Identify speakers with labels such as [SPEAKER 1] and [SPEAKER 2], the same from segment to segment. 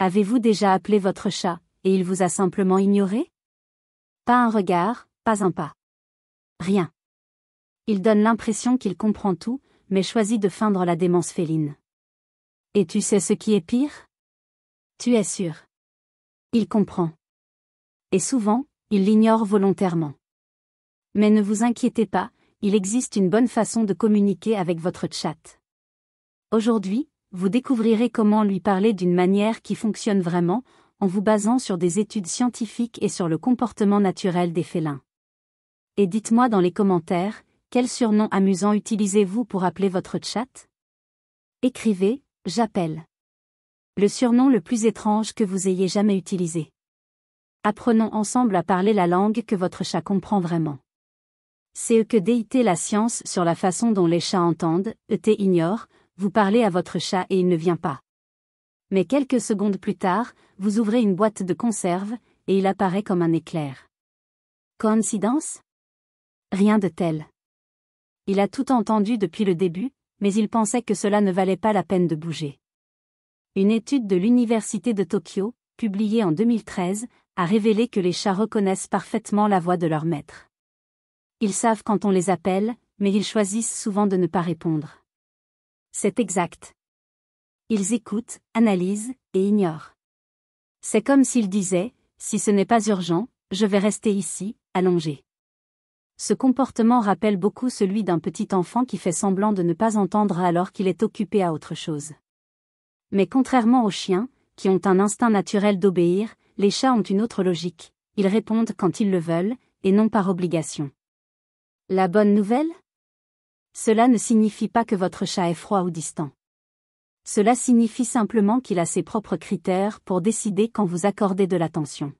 [SPEAKER 1] Avez-vous déjà appelé votre chat, et il vous a simplement ignoré? Pas un regard, pas un pas. Rien. Il donne l'impression qu'il comprend tout, mais choisit de feindre la démence féline. Et tu sais ce qui est pire? Tu es sûr. Il comprend. Et souvent, il l'ignore volontairement. Mais ne vous inquiétez pas, il existe une bonne façon de communiquer avec votre chat. Aujourd'hui, vous découvrirez comment lui parler d'une manière qui fonctionne vraiment, en vous basant sur des études scientifiques et sur le comportement naturel des félins. Et dites-moi dans les commentaires, quel surnom amusant utilisez-vous pour appeler votre chat? Écrivez « J'appelle ». Le surnom le plus étrange que vous ayez jamais utilisé. Apprenons ensemble à parler la langue que votre chat comprend vraiment. C'est que DIT la science sur la façon dont les chats entendent, ET ignore, vous parlez à votre chat et il ne vient pas. Mais quelques secondes plus tard, vous ouvrez une boîte de conserve, et il apparaît comme un éclair. Coïncidence? Rien de tel. Il a tout entendu depuis le début, mais il pensait que cela ne valait pas la peine de bouger. Une étude de l'Université de Tokyo, publiée en 2013, a révélé que les chats reconnaissent parfaitement la voix de leur maître. Ils savent quand on les appelle, mais ils choisissent souvent de ne pas répondre. C'est exact. Ils écoutent, analysent, et ignorent. C'est comme s'ils disaient, si ce n'est pas urgent, je vais rester ici, allongé. Ce comportement rappelle beaucoup celui d'un petit enfant qui fait semblant de ne pas entendre alors qu'il est occupé à autre chose. Mais contrairement aux chiens, qui ont un instinct naturel d'obéir, les chats ont une autre logique, ils répondent quand ils le veulent, et non par obligation. La bonne nouvelle? Cela ne signifie pas que votre chat est froid ou distant. Cela signifie simplement qu'il a ses propres critères pour décider quand vous accordez de l'attention.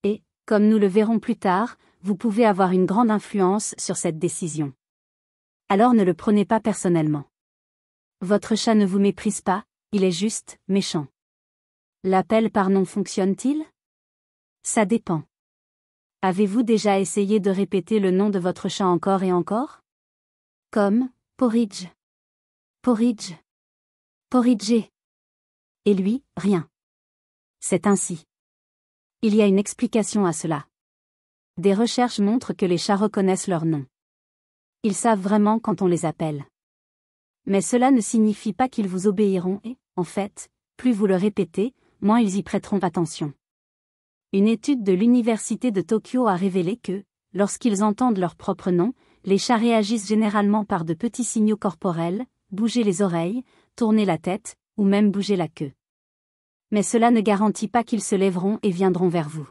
[SPEAKER 1] Et, comme nous le verrons plus tard, vous pouvez avoir une grande influence sur cette décision. Alors ne le prenez pas personnellement. Votre chat ne vous méprise pas, il est juste méchant. L'appel par nom fonctionne-t-il? Ça dépend. Avez-vous déjà essayé de répéter le nom de votre chat encore et encore? Comme, Porridge. Porridge. Porridger. Et lui, rien. C'est ainsi. Il y a une explication à cela. Des recherches montrent que les chats reconnaissent leur nom. Ils savent vraiment quand on les appelle. Mais cela ne signifie pas qu'ils vous obéiront et, en fait, plus vous le répétez, moins ils y prêteront attention. Une étude de l'Université de Tokyo a révélé que, lorsqu'ils entendent leur propre nom, les chats réagissent généralement par de petits signaux corporels, bouger les oreilles, tourner la tête, ou même bouger la queue. Mais cela ne garantit pas qu'ils se lèveront et viendront vers vous.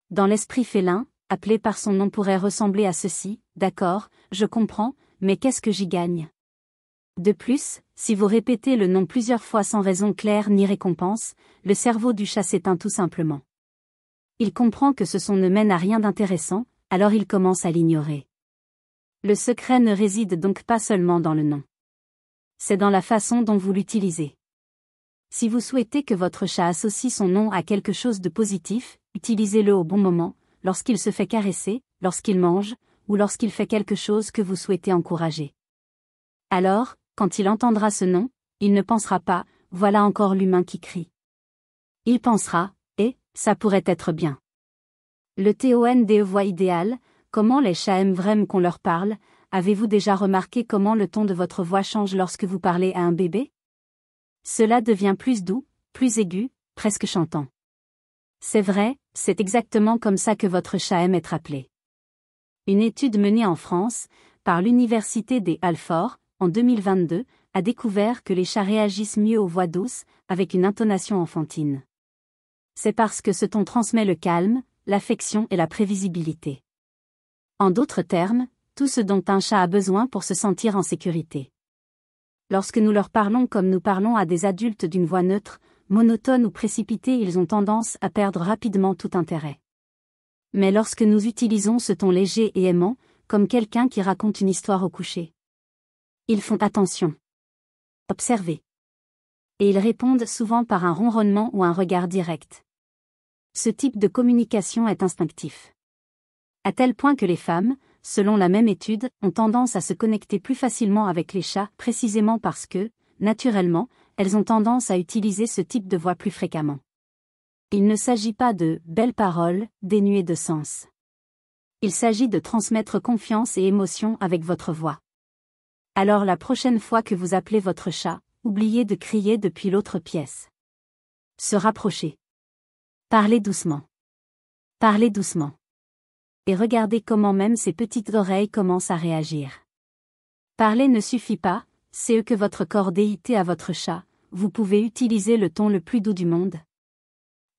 [SPEAKER 1] Dans l'esprit félin, appeler par son nom pourrait ressembler à ceci, d'accord, je comprends, mais qu'est-ce que j'y gagne? De plus, si vous répétez le nom plusieurs fois sans raison claire ni récompense, le cerveau du chat s'éteint tout simplement. Il comprend que ce son ne mène à rien d'intéressant, alors il commence à l'ignorer. Le secret ne réside donc pas seulement dans le nom. C'est dans la façon dont vous l'utilisez. Si vous souhaitez que votre chat associe son nom à quelque chose de positif, utilisez-le au bon moment, lorsqu'il se fait caresser, lorsqu'il mange, ou lorsqu'il fait quelque chose que vous souhaitez encourager. Alors, quand il entendra ce nom, il ne pensera pas, voilà encore l'humain qui crie. Il pensera, ça pourrait être bien. Le TONDE voix idéale, comment les chats aiment vraiment qu'on leur parle, avez-vous déjà remarqué comment le ton de votre voix change lorsque vous parlez à un bébé? Cela devient plus doux, plus aigu, presque chantant. C'est vrai, c'est exactement comme ça que votre chat aime être appelé. Une étude menée en France, par l'Université des Halford, en 2022, a découvert que les chats réagissent mieux aux voix douces, avec une intonation enfantine. C'est parce que ce ton transmet le calme, l'affection et la prévisibilité. En d'autres termes, tout ce dont un chat a besoin pour se sentir en sécurité. Lorsque nous leur parlons comme nous parlons à des adultes d'une voix neutre, monotone ou précipitée, ils ont tendance à perdre rapidement tout intérêt. Mais lorsque nous utilisons ce ton léger et aimant, comme quelqu'un qui raconte une histoire au coucher, ils font attention. Observez. Et ils répondent souvent par un ronronnement ou un regard direct. Ce type de communication est instinctif. À tel point que les femmes, selon la même étude, ont tendance à se connecter plus facilement avec les chats, précisément parce que, naturellement, elles ont tendance à utiliser ce type de voix plus fréquemment. Il ne s'agit pas de « belles paroles » dénuées de sens. Il s'agit de transmettre confiance et émotion avec votre voix. Alors la prochaine fois que vous appelez votre chat, oubliez de crier depuis l'autre pièce. Se rapprocher. Parlez doucement. Parlez doucement. Et regardez comment même ses petites oreilles commencent à réagir. Parler ne suffit pas, c'est eux que votre corps dicte à votre chat, vous pouvez utiliser le ton le plus doux du monde.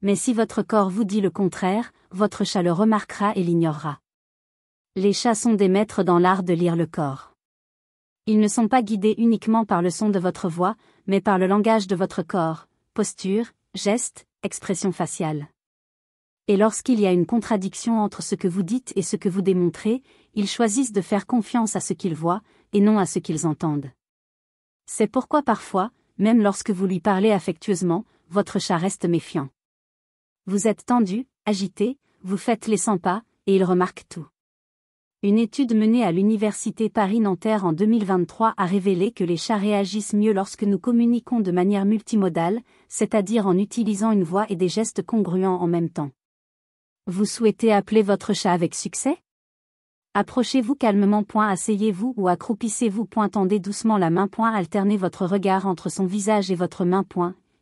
[SPEAKER 1] Mais si votre corps vous dit le contraire, votre chat le remarquera et l'ignorera. Les chats sont des maîtres dans l'art de lire le corps. Ils ne sont pas guidés uniquement par le son de votre voix, mais par le langage de votre corps, posture, gestes, expression faciale. Et lorsqu'il y a une contradiction entre ce que vous dites et ce que vous démontrez, ils choisissent de faire confiance à ce qu'ils voient, et non à ce qu'ils entendent. C'est pourquoi parfois, même lorsque vous lui parlez affectueusement, votre chat reste méfiant. Vous êtes tendu, agité, vous faites les 100 pas, et il remarque tout. Une étude menée à l'Université Paris-Nanterre en 2023 a révélé que les chats réagissent mieux lorsque nous communiquons de manière multimodale, c'est-à-dire en utilisant une voix et des gestes congruents en même temps. Vous souhaitez appeler votre chat avec succès? Approchez-vous calmement, asseyez-vous ou accroupissez-vous, tendez doucement la main, alternez votre regard entre son visage et votre main,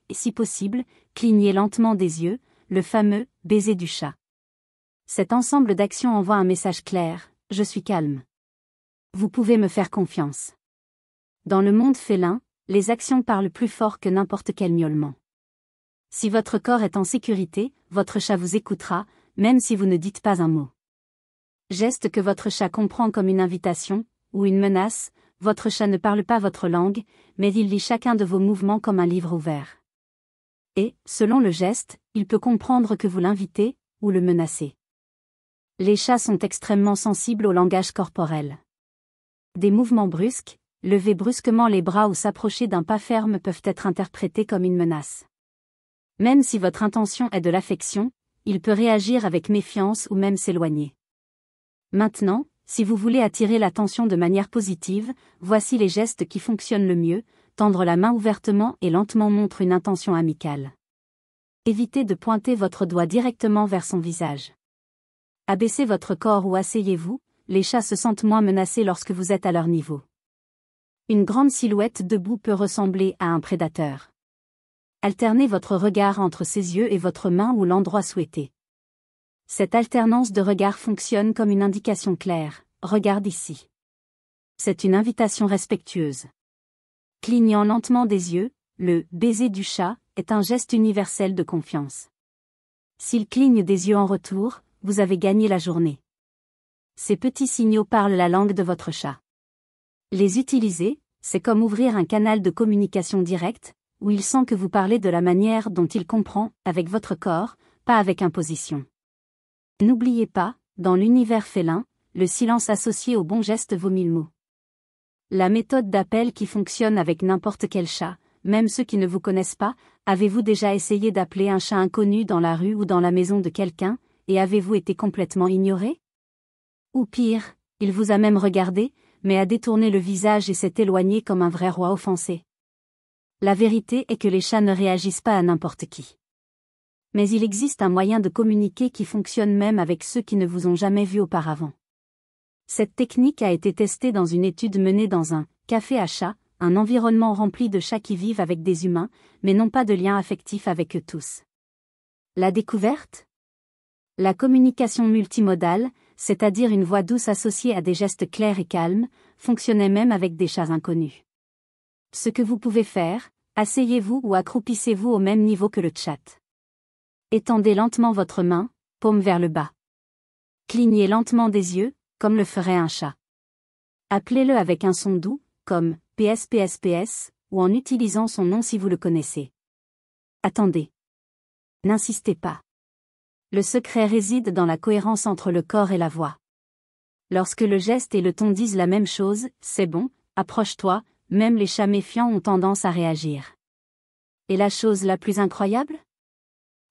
[SPEAKER 1] et si possible, clignez lentement des yeux, le fameux « baiser du chat ». Cet ensemble d'actions envoie un message clair, je suis calme. Vous pouvez me faire confiance. Dans le monde félin, les actions parlent plus fort que n'importe quel miaulement. Si votre corps est en sécurité, votre chat vous écoutera, même si vous ne dites pas un mot. Geste que votre chat comprend comme une invitation, ou une menace, votre chat ne parle pas votre langue, mais il lit chacun de vos mouvements comme un livre ouvert. Et, selon le geste, il peut comprendre que vous l'invitez, ou le menacez. Les chats sont extrêmement sensibles au langage corporel. Des mouvements brusques, lever brusquement les bras ou s'approcher d'un pas ferme peuvent être interprétés comme une menace. Même si votre intention est de l'affection, il peut réagir avec méfiance ou même s'éloigner. Maintenant, si vous voulez attirer l'attention de manière positive, voici les gestes qui fonctionnent le mieux, tendre la main ouvertement et lentement montre une intention amicale. Évitez de pointer votre doigt directement vers son visage. Abaissez votre corps ou asseyez-vous, les chats se sentent moins menacés lorsque vous êtes à leur niveau. Une grande silhouette debout peut ressembler à un prédateur. Alternez votre regard entre ses yeux et votre main ou l'endroit souhaité. Cette alternance de regard fonctionne comme une indication claire, regarde ici. C'est une invitation respectueuse. Clignant lentement des yeux, le baiser du chat est un geste universel de confiance. S'il cligne des yeux en retour, vous avez gagné la journée. Ces petits signaux parlent la langue de votre chat. Les utiliser, c'est comme ouvrir un canal de communication directe, où il sent que vous parlez de la manière dont il comprend, avec votre corps, pas avec imposition. N'oubliez pas, dans l'univers félin, le silence associé au bon geste vaut 1000 mots. La méthode d'appel qui fonctionne avec n'importe quel chat, même ceux qui ne vous connaissent pas, avez-vous déjà essayé d'appeler un chat inconnu dans la rue ou dans la maison de quelqu'un, et avez-vous été complètement ignoré? Ou pire, il vous a même regardé, mais a détourné le visage et s'est éloigné comme un vrai roi offensé. La vérité est que les chats ne réagissent pas à n'importe qui. Mais il existe un moyen de communiquer qui fonctionne même avec ceux qui ne vous ont jamais vu auparavant. Cette technique a été testée dans une étude menée dans un café à chats, un environnement rempli de chats qui vivent avec des humains, mais n'ont pas de lien affectif avec eux tous. La découverte? La communication multimodale, c'est-à-dire une voix douce associée à des gestes clairs et calmes, fonctionnait même avec des chats inconnus. Ce que vous pouvez faire, asseyez-vous ou accroupissez-vous au même niveau que le chat. Étendez lentement votre main, paume vers le bas. Clignez lentement des yeux, comme le ferait un chat. Appelez-le avec un son doux, comme « PS PS PS » ou en utilisant son nom si vous le connaissez. Attendez. N'insistez pas. Le secret réside dans la cohérence entre le corps et la voix. Lorsque le geste et le ton disent la même chose, c'est bon, approche-toi, même les chats méfiants ont tendance à réagir. Et la chose la plus incroyable?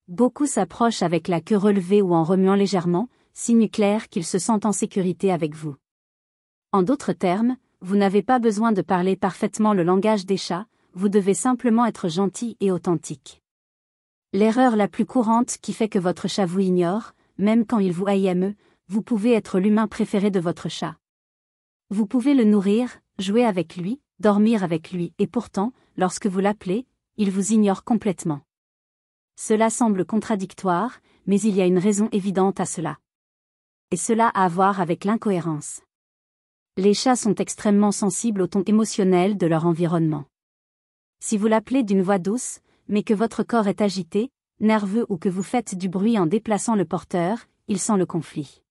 [SPEAKER 1] Beaucoup s'approchent avec la queue relevée ou en remuant légèrement, signe clair qu'ils se sentent en sécurité avec vous. En d'autres termes, vous n'avez pas besoin de parler parfaitement le langage des chats, vous devez simplement être gentil et authentique. L'erreur la plus courante qui fait que votre chat vous ignore, même quand il vous aime, vous pouvez être l'humain préféré de votre chat. Vous pouvez le nourrir, jouer avec lui, dormir avec lui, et pourtant, lorsque vous l'appelez, il vous ignore complètement. Cela semble contradictoire, mais il y a une raison évidente à cela. Et cela a à voir avec l'incohérence. Les chats sont extrêmement sensibles au ton émotionnel de leur environnement. Si vous l'appelez d'une voix douce, mais que votre corps est agité, nerveux ou que vous faites du bruit en déplaçant le porteur, il sent le conflit.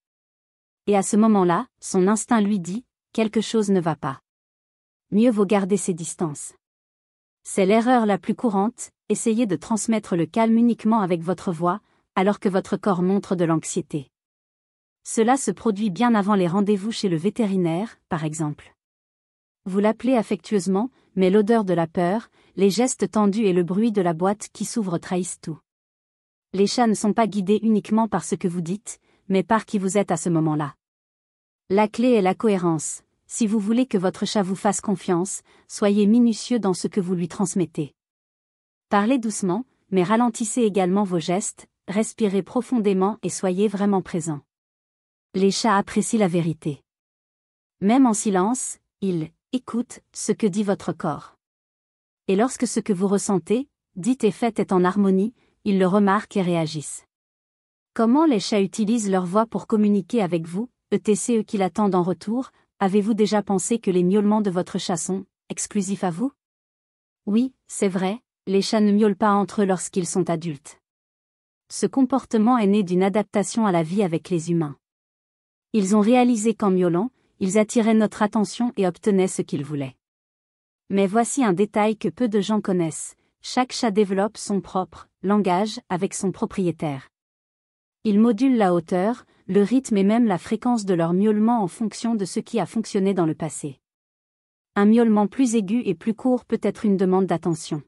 [SPEAKER 1] Et à ce moment-là, son instinct lui dit, quelque chose ne va pas. Mieux vaut garder ses distances. C'est l'erreur la plus courante, essayez de transmettre le calme uniquement avec votre voix, alors que votre corps montre de l'anxiété. Cela se produit bien avant les rendez-vous chez le vétérinaire, par exemple. Vous l'appelez affectueusement, mais l'odeur de la peur, les gestes tendus et le bruit de la boîte qui s'ouvre trahissent tout. Les chats ne sont pas guidés uniquement par ce que vous dites, mais par qui vous êtes à ce moment-là. La clé est la cohérence. Si vous voulez que votre chat vous fasse confiance, soyez minutieux dans ce que vous lui transmettez. Parlez doucement, mais ralentissez également vos gestes, respirez profondément et soyez vraiment présent. Les chats apprécient la vérité. Même en silence, ils écoutent ce que dit votre corps. Et lorsque ce que vous ressentez, dites et faites est en harmonie, ils le remarquent et réagissent. Comment les chats utilisent leur voix pour communiquer avec vous, etc. qu'ils attendent en retour? Avez-vous déjà pensé que les miaulements de votre chat sont exclusifs à vous? Oui, c'est vrai, les chats ne miaulent pas entre eux lorsqu'ils sont adultes. Ce comportement est né d'une adaptation à la vie avec les humains. Ils ont réalisé qu'en miaulant, ils attiraient notre attention et obtenaient ce qu'ils voulaient. Mais voici un détail que peu de gens connaissent, chaque chat développe son propre langage avec son propriétaire. Ils modulent la hauteur, le rythme et même la fréquence de leur miaulement en fonction de ce qui a fonctionné dans le passé. Un miaulement plus aigu et plus court peut être une demande d'attention.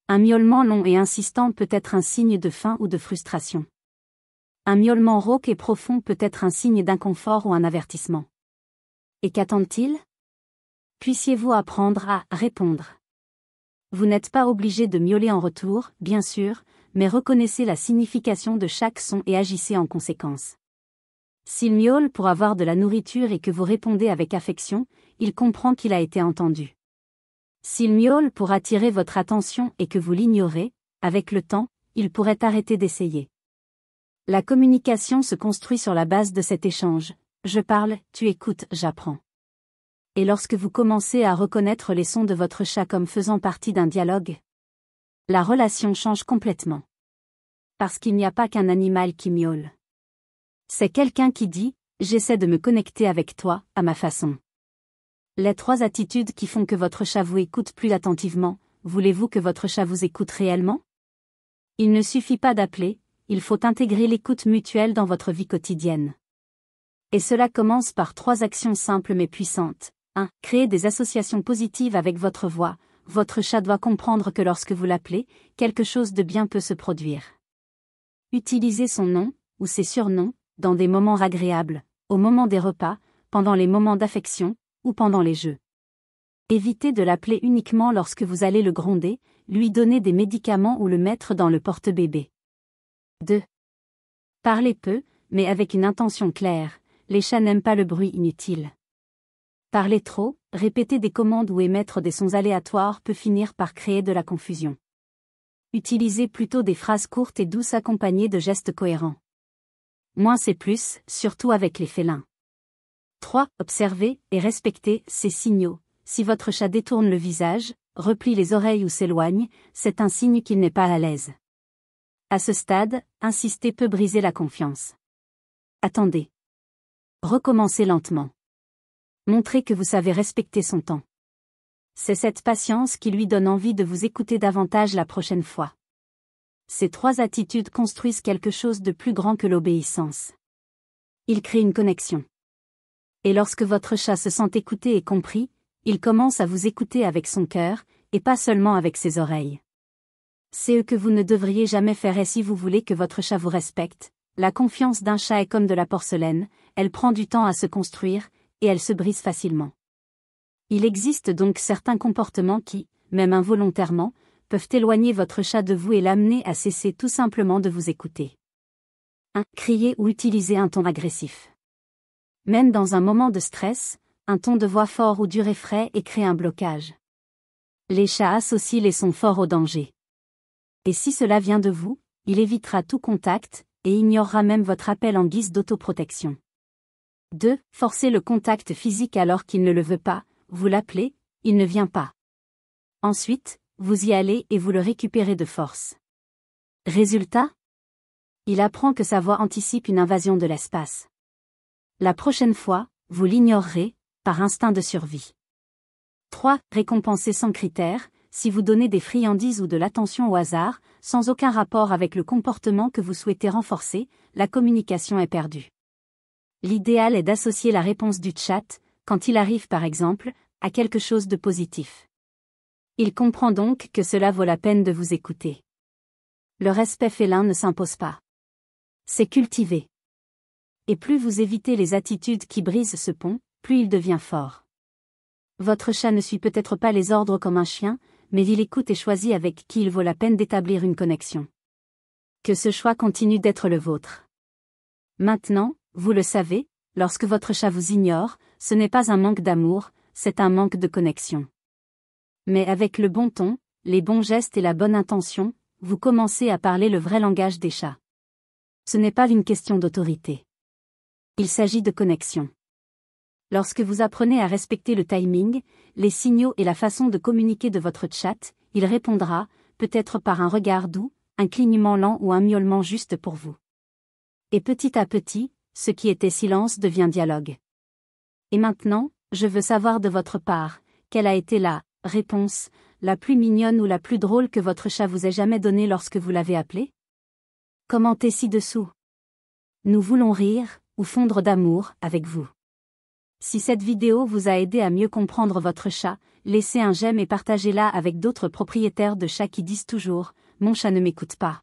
[SPEAKER 1] Un miaulement long et insistant peut être un signe de faim ou de frustration. Un miaulement rauque et profond peut être un signe d'inconfort ou un avertissement. Et qu'attendent-ils? Puissiez-vous apprendre à répondre. Vous n'êtes pas obligé de miauler en retour, bien sûr, mais reconnaissez la signification de chaque son et agissez en conséquence. S'il miaule pour avoir de la nourriture et que vous répondez avec affection, il comprend qu'il a été entendu. S'il miaule pour attirer votre attention et que vous l'ignorez, avec le temps, il pourrait arrêter d'essayer. La communication se construit sur la base de cet échange. Je parle, tu écoutes, j'apprends. Et lorsque vous commencez à reconnaître les sons de votre chat comme faisant partie d'un dialogue, la relation change complètement. Parce qu'il n'y a pas qu'un animal qui miaule. C'est quelqu'un qui dit, j'essaie de me connecter avec toi, à ma façon. Les 3 attitudes qui font que votre chat vous écoute plus attentivement, voulez-vous que votre chat vous écoute réellement? Il ne suffit pas d'appeler, il faut intégrer l'écoute mutuelle dans votre vie quotidienne. Et cela commence par 3 actions simples mais puissantes. 1. Créer des associations positives avec votre voix. Votre chat doit comprendre que lorsque vous l'appelez, quelque chose de bien peut se produire. Utilisez son nom, ou ses surnoms, dans des moments agréables, au moment des repas, pendant les moments d'affection, ou pendant les jeux. Évitez de l'appeler uniquement lorsque vous allez le gronder, lui donner des médicaments ou le mettre dans le porte-bébé. 2. Parlez peu, mais avec une intention claire, les chats n'aiment pas le bruit inutile. Parler trop, répéter des commandes ou émettre des sons aléatoires peut finir par créer de la confusion. Utilisez plutôt des phrases courtes et douces accompagnées de gestes cohérents. Moins c'est plus, surtout avec les félins. 3. Observez et respectez ces signaux. Si votre chat détourne le visage, replie les oreilles ou s'éloigne, c'est un signe qu'il n'est pas à l'aise. À ce stade, insister peut briser la confiance. Attendez. Recommencez lentement. Montrez que vous savez respecter son temps. C'est cette patience qui lui donne envie de vous écouter davantage la prochaine fois. Ces 3 attitudes construisent quelque chose de plus grand que l'obéissance. Ils créent une connexion. Et lorsque votre chat se sent écouté et compris, il commence à vous écouter avec son cœur, et pas seulement avec ses oreilles. C'est ce que vous ne devriez jamais faire et si vous voulez que votre chat vous respecte. La confiance d'un chat est comme de la porcelaine, elle prend du temps à se construire, et elle se brise facilement. Il existe donc certains comportements qui, même involontairement, peuvent éloigner votre chat de vous et l'amener à cesser tout simplement de vous écouter. 1. Crier ou utiliser un ton agressif. Même dans un moment de stress, un ton de voix fort ou dur effraie et crée un blocage. Les chats associent les sons forts au danger. Et si cela vient de vous, il évitera tout contact, et ignorera même votre appel en guise d'autoprotection. 2. Forcer le contact physique alors qu'il ne le veut pas, vous l'appelez, il ne vient pas. Ensuite, vous y allez et vous le récupérez de force. Résultat ? Il apprend que sa voix anticipe une invasion de l'espace. La prochaine fois, vous l'ignorerez, par instinct de survie. 3. Récompenser sans critère, si vous donnez des friandises ou de l'attention au hasard, sans aucun rapport avec le comportement que vous souhaitez renforcer, la communication est perdue. L'idéal est d'associer la réponse du chat, quand il arrive par exemple, à quelque chose de positif. Il comprend donc que cela vaut la peine de vous écouter. Le respect félin ne s'impose pas. C'est cultivé. Et plus vous évitez les attitudes qui brisent ce pont, plus il devient fort. Votre chat ne suit peut-être pas les ordres comme un chien, mais il écoute et choisit avec qui il vaut la peine d'établir une connexion. Que ce choix continue d'être le vôtre. Maintenant, vous le savez, lorsque votre chat vous ignore, ce n'est pas un manque d'amour, c'est un manque de connexion. Mais avec le bon ton, les bons gestes et la bonne intention, vous commencez à parler le vrai langage des chats. Ce n'est pas une question d'autorité. Il s'agit de connexion. Lorsque vous apprenez à respecter le timing, les signaux et la façon de communiquer de votre chat, il répondra, peut-être par un regard doux, un clignement lent ou un miaulement juste pour vous. Et petit à petit, ce qui était silence devient dialogue. Et maintenant, je veux savoir de votre part, quelle a été la réponse, la plus mignonne ou la plus drôle que votre chat vous ait jamais donnée lorsque vous l'avez appelé ? Commentez ci-dessous. Nous voulons rire, ou fondre d'amour, avec vous. Si cette vidéo vous a aidé à mieux comprendre votre chat, laissez un j'aime et partagez-la avec d'autres propriétaires de chats qui disent toujours « Mon chat ne m'écoute pas ».